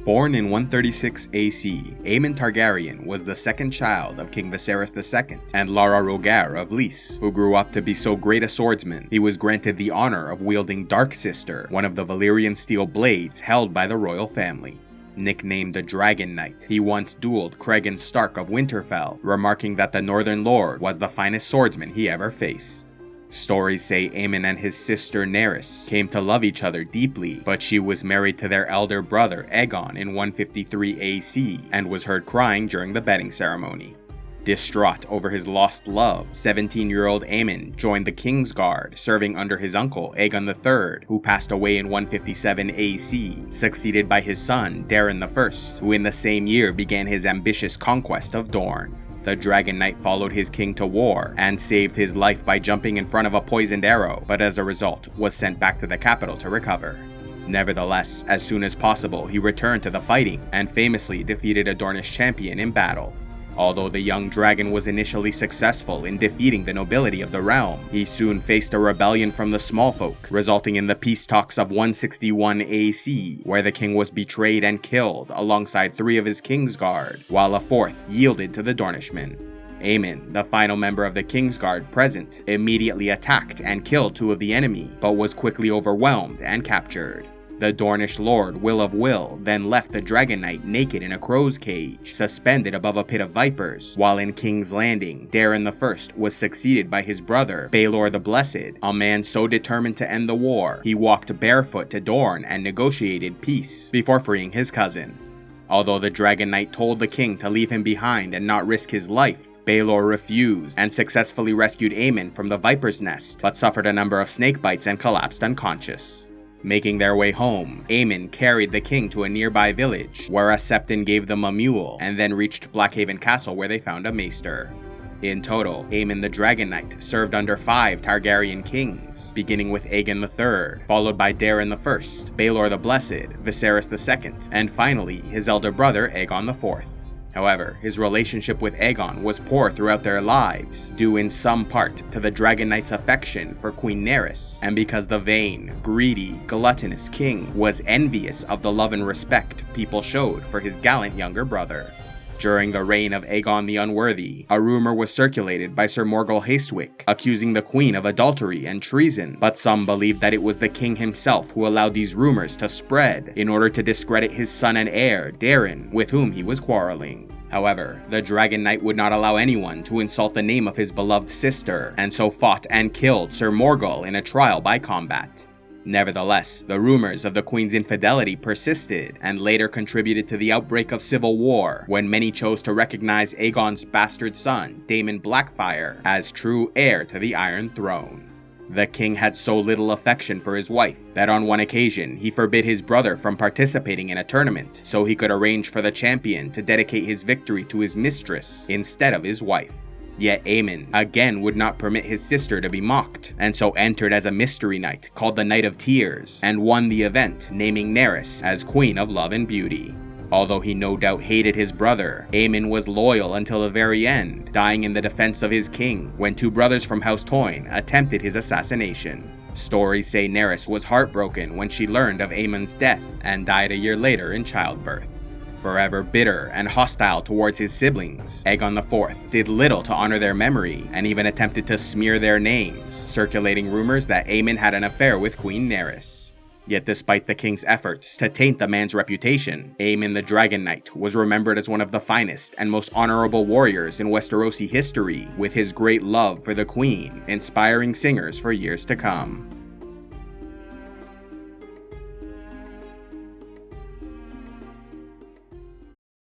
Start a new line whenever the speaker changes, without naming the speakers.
Born in 136 AC, Aemon Targaryen was the second child of King Viserys II and Lara Rogar of Lys, who grew up to be so great a swordsman, he was granted the honor of wielding Darksister, one of the Valyrian steel blades held by the royal family. Nicknamed the Dragonknight, he once dueled Cregan Stark of Winterfell, remarking that the Northern Lord was the finest swordsman he ever faced. Stories say Aemon and his sister Nerys came to love each other deeply, but she was married to their elder brother Aegon in 153 AC and was heard crying during the bedding ceremony. Distraught over his lost love, 17-year-old Aemon joined the Kingsguard, serving under his uncle Aegon III, who passed away in 157 AC, succeeded by his son Daeron I, who in the same year began his ambitious conquest of Dorne. The Dragonknight followed his king to war and saved his life by jumping in front of a poisoned arrow, but as a result was sent back to the capital to recover. Nevertheless, as soon as possible, he returned to the fighting and famously defeated a Dornish champion in battle. Although the young dragon was initially successful in defeating the nobility of the realm, he soon faced a rebellion from the smallfolk, resulting in the peace talks of 161 AC, where the king was betrayed and killed alongside 3 of his Kingsguard, while a 4th yielded to the Dornishmen. Aemon, the final member of the Kingsguard present, immediately attacked and killed 2 of the enemy, but was quickly overwhelmed and captured. The Dornish lord Will of Will then left the Dragonknight naked in a crow's cage, suspended above a pit of vipers, while in King's Landing, Daeron I was succeeded by his brother, Baelor the Blessed, a man so determined to end the war, he walked barefoot to Dorne and negotiated peace, before freeing his cousin. Although the Dragonknight told the king to leave him behind and not risk his life, Baelor refused and successfully rescued Aemon from the viper's nest, but suffered a number of snake bites and collapsed unconscious. Making their way home, Aemon carried the king to a nearby village, where a Septon gave them a mule, and then reached Blackhaven Castle where they found a maester. In total, Aemon the Dragonknight served under 5 Targaryen kings, beginning with Aegon III, followed by Daeron I, Baelor the Blessed, Viserys II, and finally his elder brother Aegon IV. However, his relationship with Aegon was poor throughout their lives, due in some part to the Dragonknight's affection for Queen Nerys, and because the vain, greedy, gluttonous king was envious of the love and respect people showed for his gallant younger brother. During the reign of Aegon the Unworthy, a rumor was circulated by Sir Morgul Hastewyck, accusing the queen of adultery and treason, but some believed that it was the king himself who allowed these rumors to spread in order to discredit his son and heir, Daeron, with whom he was quarreling. However, the Dragonknight would not allow anyone to insult the name of his beloved sister, and so fought and killed Sir Morgul in a trial by combat. Nevertheless, the rumors of the queen's infidelity persisted, and later contributed to the outbreak of civil war, when many chose to recognize Aegon's bastard son, Aemon Blackfyre, as true heir to the Iron Throne. The king had so little affection for his wife that on one occasion he forbid his brother from participating in a tournament so he could arrange for the champion to dedicate his victory to his mistress instead of his wife. Yet Aemon again would not permit his sister to be mocked, and so entered as a mystery knight called the Knight of Tears, and won the event, naming Nerys as Queen of Love and Beauty. Although he no doubt hated his brother, Aemon was loyal until the very end, dying in the defense of his king when 2 brothers from House Toyne attempted his assassination. Stories say Nerys was heartbroken when she learned of Aemon's death and died a year later in childbirth. Forever bitter and hostile towards his siblings, Aegon IV did little to honor their memory and even attempted to smear their names, circulating rumors that Aemon had an affair with Queen Nerys. Yet despite the king's efforts to taint the man's reputation, Aemon the Dragonknight was remembered as one of the finest and most honorable warriors in Westerosi history, with his great love for the queen inspiring singers for years to come.